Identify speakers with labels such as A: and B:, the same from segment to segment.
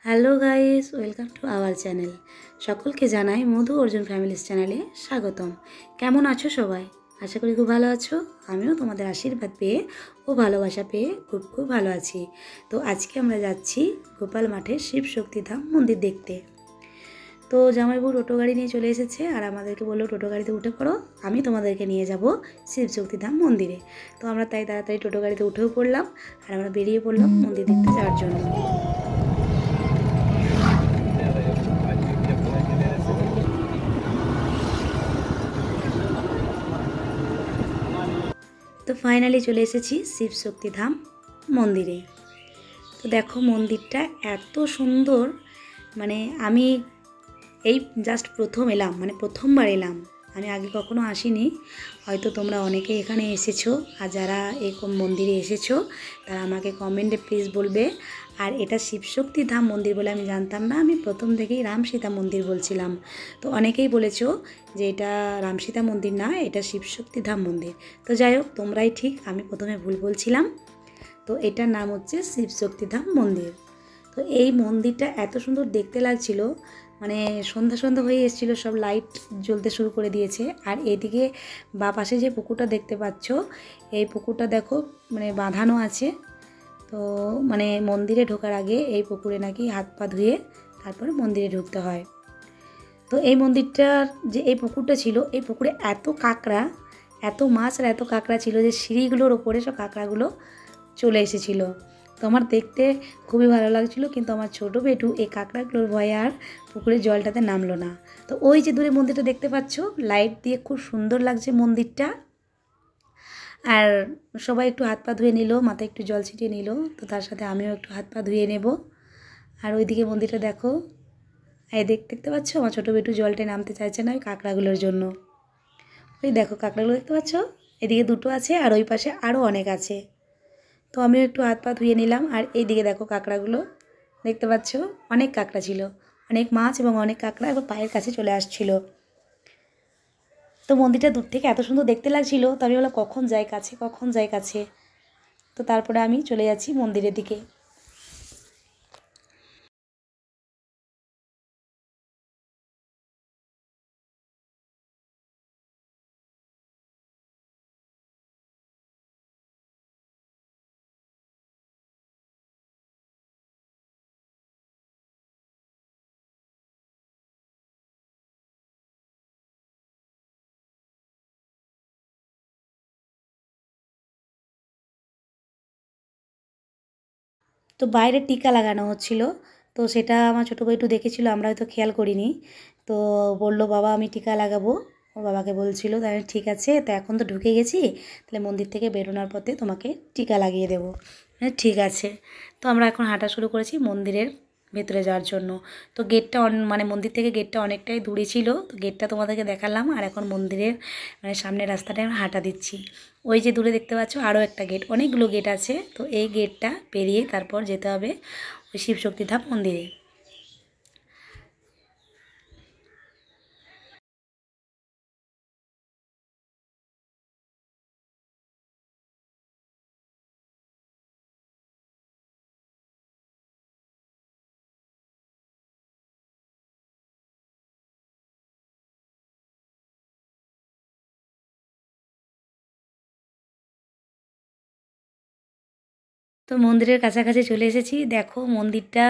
A: Hello guys, welcome to our channel. সকলকে জানাই মধু Arjun families চ্যানেলে স্বাগতম। কেমন আছো সবাই? আশা করি খুব ভালো আছো। আমিও তোমাদের আশীর্বাদ পেয়ে ও ভালোবাসা পেয়ে খুব খুব ভালো আছি। তো আজকে আমরা যাচ্ছি গোপাল মাঠের শিব শক্তিধাম মন্দির দেখতে। তো জামাইবাবু টোটো গাড়ি নিয়ে চলে এসেছে আর আমাদেরকে বললো টোটো গাড়িতে উঠে পড়ো, আমি তোমাদেরকে নিয়ে যাব শিব শক্তিধাম মন্দিরে। তো আমরা তাই তাড়াতাড়ি টোটো গাড়িতে উঠেও পড়লাম আর আমরা বেরিয়ে পড়লাম মন্দির দেখতে যাওয়ার জন্য। তো ফাইনালি চলে এসেছি শিব শক্তিধাম মন্দিরে। তো দেখো মন্দিরটা এত সুন্দর, মানে আমি এই জাস্ট প্রথম এলাম, মানে প্রথমবার এলাম, আমি আগে কখনো আসিনি। হয়তো তোমরা অনেকে এখানে এসেছো, আর যারা এই মন্দিরে এসেছো তারা আমাকে কমেন্টে প্লিজ বলবে। আর এটা শিবশক্তি ধাম মন্দির বলে আমি জানতাম না, আমি প্রথম থেকেই রাম সীতা মন্দির বলছিলাম। তো অনেকেই বলেছো যে এটা রাম সীতা মন্দির না, এটা শিবশক্তি ধাম মন্দির। তো যাই হোক, তোমরাই ঠিক, আমি প্রথমে ভুল বলছিলাম। তো এটার নাম হচ্ছে শিবশক্তি ধাম মন্দির। তো এই মন্দিরটা এত সুন্দর দেখতে লাগছিল, মানে সন্ধ্যা সন্ধ্যা হয়ে এসেছিলো, সব লাইট জ্বলতে শুরু করে দিয়েছে। আর এদিকে বা পাশে যে পুকুরটা দেখতে পাচ্ছ, এই পুকুরটা দেখো মানে বাঁধানো আছে। তো মানে মন্দিরে ঢোকার আগে এই পুকুরে নাকি হাত পা ধুয়ে তারপরে মন্দিরে ঢুকতে হয়। তো এই মন্দিরটার যে এই পুকুরটা ছিল, এই পুকুরে এত কাঁকড়া, এত মাছ আর এত কাঁকড়া ছিল যে সিঁড়িগুলোর ওপরে সব কাঁকড়াগুলো চলে এসেছিলো। তো আমার দেখতে খুবই ভালো লাগছিলো, কিন্তু আমার ছোটো বেটু এই কাঁকড়াগুলোর ভয়ে আর পুকুরের জলটাতে নামলো না। তো ওই যে দূরে মন্দিরটা দেখতে পাচ্ছ, লাইট দিয়ে খুব সুন্দর লাগছে মন্দিরটা। আর সবাই একটু হাত পা ধুয়ে নিল, মাথায় একটু জল ছিটিয়ে নিল। তো তার সাথে আমিও একটু হাত পা ধুয়ে নেব। আর ওইদিকে মন্দিরটা দেখো, এই দেখতে পাচ্ছ আমার ছোটো বেটু জলটায় নামতে চাইছে না ওই কাঁকড়াগুলোর জন্য। ওই দেখো কাঁকড়াগুলো দেখতে পাচ্ছ, এদিকে দুটো আছে আর ওই পাশে আরও অনেক আছে। তো আমিও একটু হাত পা ধুয়ে নিলাম। আর এইদিকে দেখো কাঁকড়াগুলো দেখতে পাচ্ছ, অনেক কাঁকড়া ছিল, অনেক মাছ এবং অনেক কাঁকড়া এবার পায়ের কাছে চলে আসছিল। তো মন্দিরটা দূর থেকে এত সুন্দর দেখতে লাগছিল, তো আমি বললাম কখন যাই কাছে, কখন যাই কাছে। তো তারপরে আমি চলে যাচ্ছি মন্দিরের দিকে। তো বাইরে টিকা লাগানো হচ্ছিল, তো সেটা আমার ছোটো ভাই একটু দেখেছিল, আমরা হয়তো খেয়াল করিনি। তো বলল বাবা আমি টিকা লাগাবো, ওর বাবাকে বলছিল। তাই আমি ঠিক আছে, তো এখন তো ঢুকে গেছি, তাহলে মন্দির থেকে বেরোনোর পথে তোমাকে টিকা লাগিয়ে দেবো। ঠিক আছে। তো আমরা এখন হাঁটা শুরু করেছি মন্দিরের ভেতরে যাওয়ার জন্য। তো গেটটা মানে মন্দির থেকে গেটটা অনেকটাই দূরে ছিল, তো গেটটা তোমাদেরকে দেখালাম। আর এখন মন্দিরের মানে সামনের রাস্তাটায় আমরা হাঁটা দিচ্ছি। ওই যে দূরে দেখতে পাচ্ছ আরও একটা গেট, অনেকগুলো গেট আছে। তো এই গেটটা পেরিয়ে তারপর যেতে হবে ওই শিবশক্তিধাম মন্দিরে। তো মন্দিরের কাছাকাছি চলে এসেছি। দেখো মন্দিরটা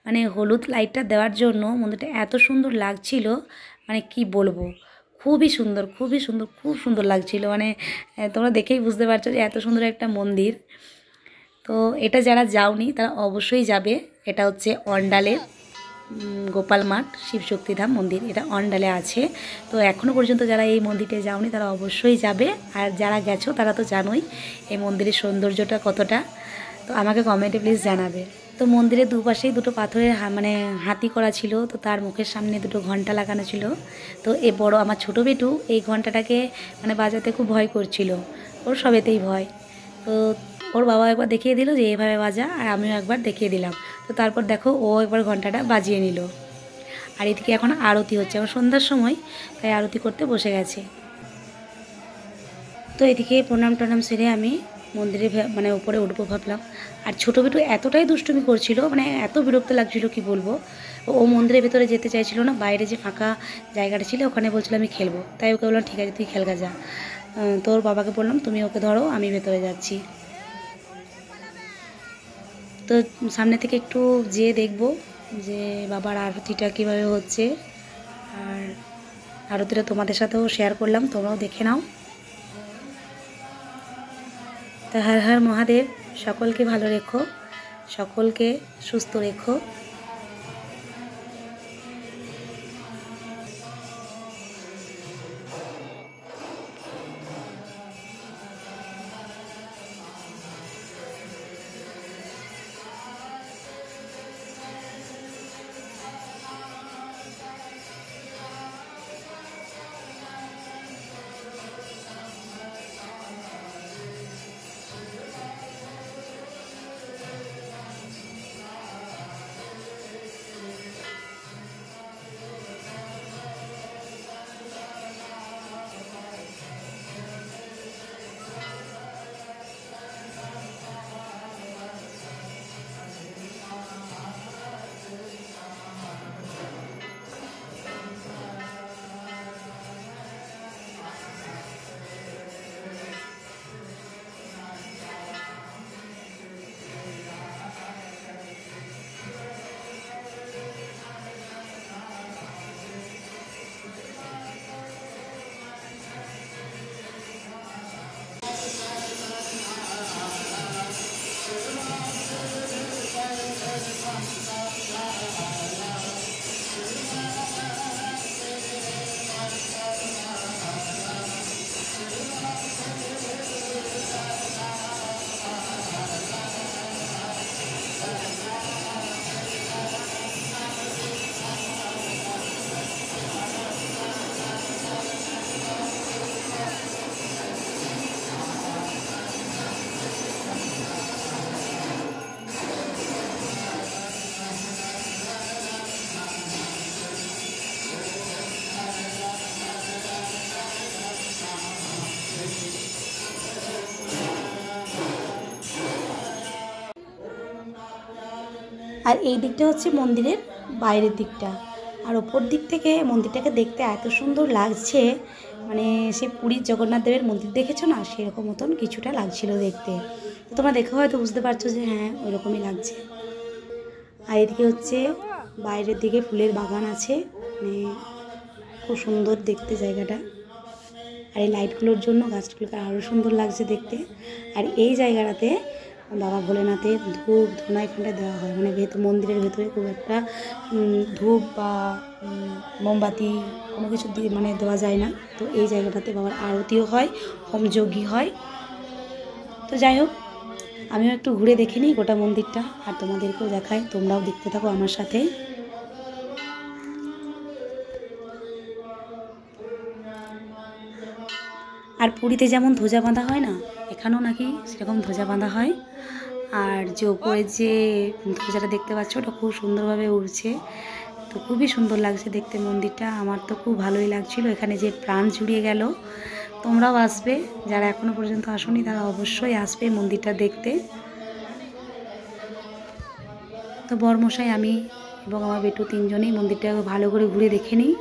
A: মানে হলুদ লাইটটা দেওয়ার জন্য মন্দিরটা এত সুন্দর লাগছিল, মানে কি বলবো, খুবই সুন্দর, খুবই সুন্দর, খুব সুন্দর লাগছিল। মানে তোমরা দেখেই বুঝতে পারছো যে এত সুন্দর একটা মন্দির। তো এটা যারা যাওনি তারা অবশ্যই যাবে। এটা হচ্ছে অন্ডালের গোপাল মাঠ শিবশক্তিধাম মন্দির, এটা অন্ডালে আছে। তো এখনও পর্যন্ত যারা এই মন্দিরে যাওনি তারা অবশ্যই যাবে, আর যারা গেছো তারা তো জানোই এই মন্দিরের সৌন্দর্যটা কতটা। তো আমাকে কমেন্টে প্লিজ জানাবে। তো মন্দিরের দুপাশেই দুটো পাথরের মানে হাতি করা ছিল, তো তার মুখের সামনে দুটো ঘন্টা লাগানো ছিল। তো এ বড় আমার ছোটো বেটু এই ঘন্টাটাকে মানে বাজাতে খুব ভয় করছিল, ওর সবেতেই ভয়। তো ওর বাবা একবার দেখিয়ে দিল যে এভাবে বাজা, আর আমিও একবার দেখিয়ে দিলাম। তো তারপর দেখো ও একবার ঘন্টাটা বাজিয়ে নিল। আর এদিকে এখন আরতি হচ্ছে, এখন সন্ধ্যার সময়, তাই আরতি করতে বসে গেছে। তো এদিকে প্রণাম টনাম সেরে আমি মন্দিরে মানে উপরে উঠবো ভাবলাম। আর ছোটো বিটু এতটাই দুষ্টুমি করছিল, মানে এত বিরক্ত লাগছিল কি বলবো। ও মন্দিরের ভেতরে যেতে চাইছিল না, বাইরে যে ফাঁকা জায়গাটা ছিল ওখানে বলছিল আমি খেলবো। তাই ওকে বললাম ঠিক আছে তুই খেলগা যা। তোর বাবাকে বললাম তুমি ওকে ধরো, আমি ভেতরে যাচ্ছি। তো সামনে থেকে একটু যেয়ে দেখবো যে বাবার আরতিটা কীভাবে হচ্ছে। আর আরতিটা তোমাদের সাথেও শেয়ার করলাম, তোমরাও দেখে নাও। তা হর হর মহাদেব, সকলকে ভালো রেখো, সকলকে সুস্থ রেখো। আর এই দিকটা হচ্ছে মন্দিরের বাইরের দিকটা। আর ওপর দিক থেকে মন্দিরটাকে দেখতে এত সুন্দর লাগছে, মানে সে পুরীর জগন্নাথ দেবের মন্দির দেখেছো না, সেরকম মতন কিছুটা লাগছিল দেখতে। তো তোমরা দেখে হয়তো বুঝতে পারছো যে হ্যাঁ ওইরকমই লাগছে। আর এদিকে হচ্ছে বাইরের দিকে ফুলের বাগান আছে, মানে খুব সুন্দর দেখতে জায়গাটা। আর এই লাইটগুলোর জন্য গাছগুলোকে আরও সুন্দর লাগছে দেখতে। আর এই জায়গাটাতে বাবা ভোলেনাথের ধূপ ধুনা এখানটা দেওয়া হয়, মানে মন্দিরের ভেতরে খুব একটা ধূপ বা মোমবাতি কোনো কিছু দিয়ে মানে দেওয়া যায় না। তো এই জায়গাটাতে বাবার আরতিও হয়, হোমযজ্ঞ হয়। তো যাই হোক, আমিও একটু ঘুরে দেখে নিই গোটা মন্দিরটা, আর তোমাদেরকেও দেখাই, তোমরাও দেখতে থাকো আমার সাথে। আর পুরীতে যেমন ধ্বজা বাঁধা হয় না, এখানেও নাকি সেরকম ধ্বজা বাঁধা হয়। আর যে ওপরে যে ধ্বজাটা দেখতে পাচ্ছ ওটা খুব সুন্দরভাবে উড়ছে, তো খুবই সুন্দর লাগছে দেখতে মন্দিরটা। আমার তো খুব ভালোই লাগছিল, এখানে যে প্রাণ জুড়িয়ে গেল। তোমরাও আসবে, যারা এখনও পর্যন্ত আসোনি তারা অবশ্যই আসবে মন্দিরটা দেখতে। তো বরমশাই, আমি এবং আমার বেটু তিনজনেই মন্দিরটা ভালো করে ঘুরে দেখে নিই।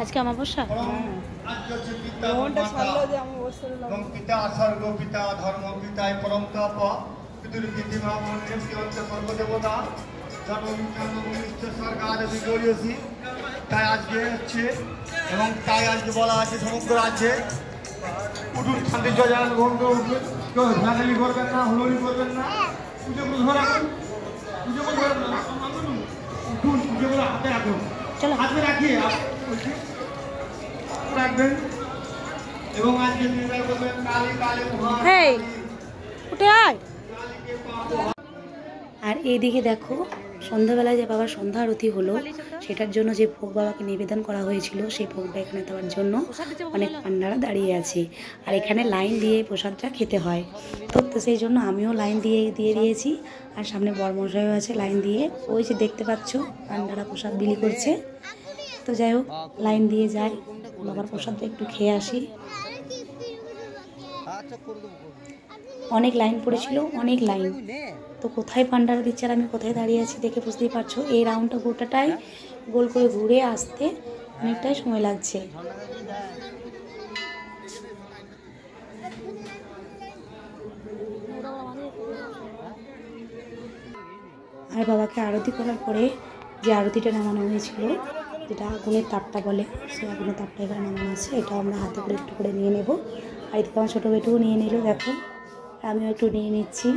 A: আজকে অমাবস্যা।
B: পিতা স্বর্গ পিতা ধর্ম পিতায় পরম তপ পিতুর পিতৃমা সর্বদেবতা তাই আজকে হচ্ছে এবং তাই আজকে বলা আছে সমগ্র রাজ্যে উঠুন শান্তি জয় বন্ধু উঠবেন, কেউ ঝাঁকালি করবেন না, হুলুড়ি করবেন না, পুজো করে ধরে রাখুন, পুজো করে ধরে উঠুন, পুজো করে হাতে রাখুন, হাতে রাখিয়ে রাখবেন এবং আজকে নির্ণয় করবেন কালী কালী
A: উঠে আয়। আর এইদিকে দেখো সন্ধ্যাবেলায় যে বাবার সন্ধ্যা আরতি হলো সেটার জন্য যে ভোগ বাবাকে নিবেদন করা হয়েছিল সেই ভোগটা এখানে দেওয়ার জন্য অনেক পান্ডারা দাঁড়িয়ে আছে। আর এখানে লাইন দিয়ে প্রসাদটা খেতে হয়, তো সেই জন্য আমিও লাইন দিয়ে দিয়েছি। আর সামনে বরমশাইও আছে লাইন দিয়ে, ওই যে দেখতে পাচ্ছ পান্ডারা প্রসাদ বিলি করছে। তো যাই হোক লাইন দিয়ে যাই, বাবার প্রসাদটা একটু খেয়ে আসি। অনেক লাইন পড়েছিল, অনেক লাইন। তো কোথায় পান্ডারা দিচ্ছে আর আমি কোথায় দাঁড়িয়ে আছি দেখে বুঝতেই পারছো। এই রাউন্ডটা গোটাটাই গোল করে ঘুরে আসতে অনেকটাই সময় লাগছে। আর বাবাকে আরতি করার পরে যে আরতিটা নামানো হয়েছিল, যেটা আগুনের তাপটা বলে, সেই আগুনের তাপটা এখানে নামানো আছে। এটাও আমরা হাতে করে একটু করে নিয়ে নেব। আর এদিকে আমার ছোটো বেটুও নিয়ে নিল, দেখো আমিও একটু নিয়ে নিচ্ছি।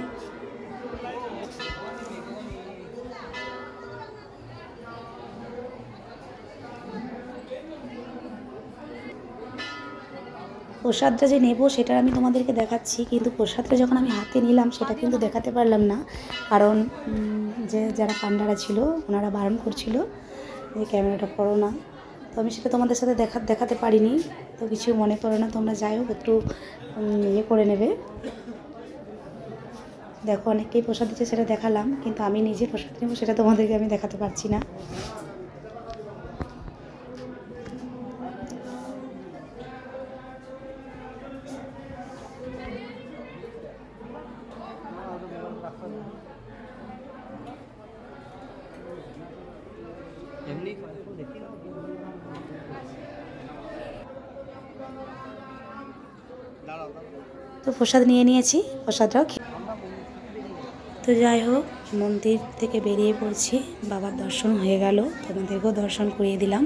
A: প্রসাদটা যে নেব সেটা আমি তোমাদেরকে দেখাচ্ছি, কিন্তু প্রসাদটা যখন আমি হাতে নিলাম সেটা কিন্তু দেখাতে পারলাম না, কারণ যে যারা পান্ডারা ছিল ওনারা বারণ করছিল যে ক্যামেরাটা করো না। তো আমি সেটা তোমাদের সাথে দেখাতে পারিনি, তো কিছু মনে করো না তোমরা। যাই হোক একটু ইয়ে করে নেবে। দেখো অনেকেই প্রসাদ দিচ্ছে সেটা দেখালাম, কিন্তু আমি নিজে প্রসাদ নেব সেটা তোমাদেরকে আমি দেখাতে পারছি না। তো প্রসাদ নিয়ে নিয়েছি, প্রসাদটাও তো যাই হোক মন্দির থেকে বেরিয়ে পড়ছি, বাবার দর্শন হয়ে গেল, তোমাদেরকেও দর্শন করিয়ে দিলাম।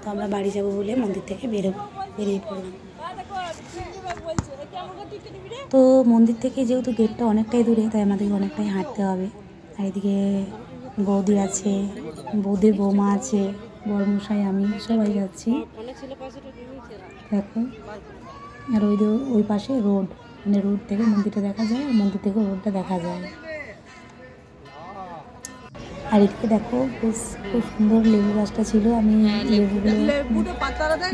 A: তো আমরা বাড়ি যাব বলে মন্দির থেকে বেরিয়ে পড়লাম। তো মন্দির থেকে যেহেতু গেটটা অনেকটাই দূরে, তাই আমাদেরকে অনেকটাই হাঁটতে হবে। আর এদিকে বৌদি আছে, বৌদির বৌমা আছে, বড়মশাই, আমি সবাই যাচ্ছি দেখো। আর ওই পাশে রোড, মানে রোড থেকে মন্দিরটা দেখা যায়, আর মন্দির থেকে রোডটা দেখা যায়। আর এদিকে দেখো বেশ খুব সুন্দর লেবু গাছটা ছিল, আমি লেবুগুলো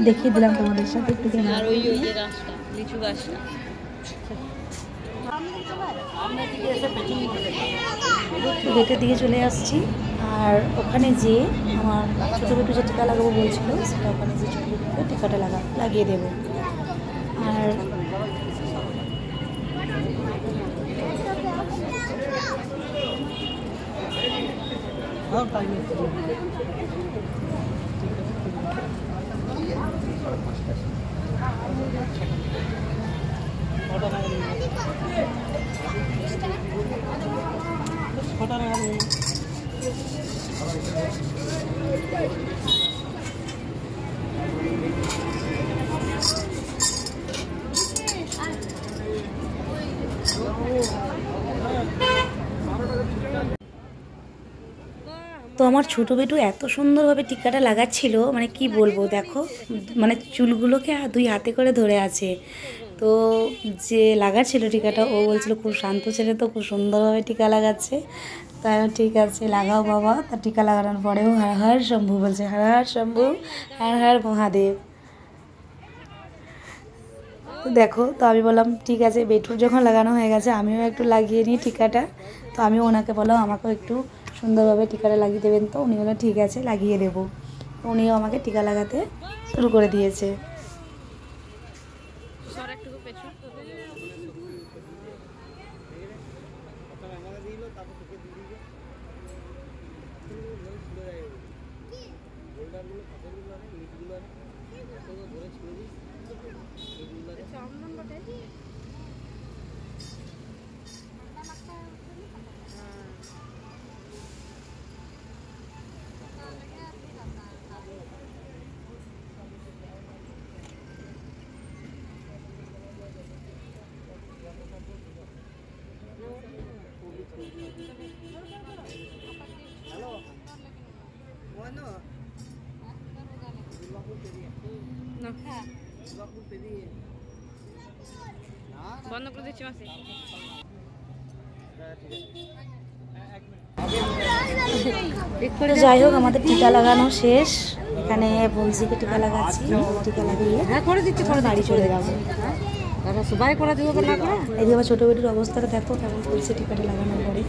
A: দেখিয়ে দিলাম তোমাদের সাথে একটু। গেটের দিকে চলে আসছি, আর ওখানে যে আমার ছোটো বেটু যে টিকা লাগাবো বলছিল সেটা ওখানে যে ছোটো বেটুকে টিকাটা লাগিয়ে দেবো। আর তো আমার ছোটো বেটু এত সুন্দরভাবে টিকাটা লাগাচ্ছিল, মানে কি বলবো, দেখো মানে চুলগুলোকে দুই হাতে করে ধরে আছে। তো যে লাগাচ্ছিল টিকাটা ও বলছিল খুব শান্ত ছেলে, তো খুব সুন্দরভাবে টিকা লাগাচ্ছে। তাই ঠিক আছে লাগাও বাবা। তার টিকা লাগানোর পরেও হর হর শম্ভু বলছে, হর হর শম্ভু, হর হর মহাদেব। দেখো তো আমি বললাম ঠিক আছে, বেটুর যখন লাগানো হয়ে গেছে আমিও একটু লাগিয়ে নিই টিকাটা। তো আমিও ওনাকে বললাম আমাকেও একটু সুন্দরভাবে টিকাটা লাগিয়ে দেবেন। তো উনি বললেন ঠিক আছে লাগিয়ে দেবো। উনিও আমাকে টিকা লাগাতে শুরু করে দিয়েছে।
C: বন্ধ করে দিচ্ছি মাসি।
A: তো যাই হোক, আমাদের টিকা লাগানো শেষ। এখানে বলছিকে টিকা লাগাচ্ছি, টিকা লাগিয়ে
C: করে দিচ্ছি, পরে
A: বাড়ি চলে যাবো।
C: সবাই করে দিব না করে।
A: এদিকে আমার ছোটো বেটির অবস্থাটা দেখো কেমন করছে টিকাটা লাগানোর পরে।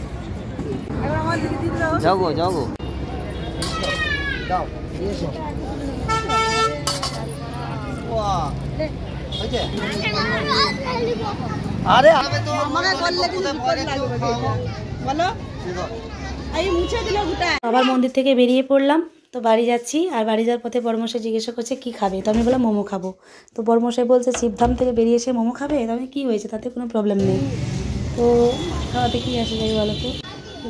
D: যাও গো যাও গো যাও আরে আমি তো আমাকে বললে কি বিপদ লাগবে বলো এই মুছে দিল গুটা।
A: আবার মন্দির থেকে বেরিয়ে পড়লাম, তো বাড়ি যাচ্ছি। আর বাড়ি যাওয়ার পথে বড়মশাই জিজ্ঞাসা করছে কী খাবে, তো আমি বললাম মোমো খাবো। তো বড়মশাই বলছে শিবধাম থেকে বেরিয়ে এসে মোমো খাবে, তো আমি কী হয়েছে, তাতে কোনো প্রবলেম নেই, তো খাওয়াতে কী আসে যাই বলো তো।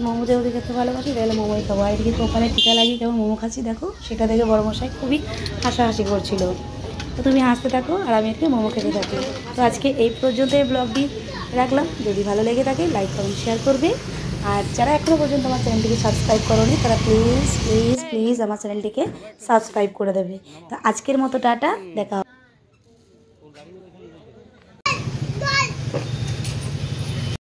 A: মোমো যেহেতু খেতে ভালোবাসি তাহলে মোমোই খাবো। আর এদিকে কপালে টিকা লাগিয়ে কেমন মোমো খাচ্ছি দেখো, সেটা দেখে বড়মশাই খুবই হাসাহাসি করছিল। তো তুমি হাসতে থাকো আর আমি এদিকে মোমো খেতে থাকি। তো আজকে এই পর্যন্ত এই ব্লগটি রাখলাম। যদি ভালো লেগে থাকে লাইক কমেন্ট শেয়ার করবে। আর যারা এখনও পর্যন্ত আমার চ্যানেলটিকে সাবস্ক্রাইব করোনি তারা প্লিজ প্লিজ প্লিজ আমার চ্যানেলটিকে সাবস্ক্রাইব করে দেবে। তো আজকের মতো টাটা, দেখা হবে।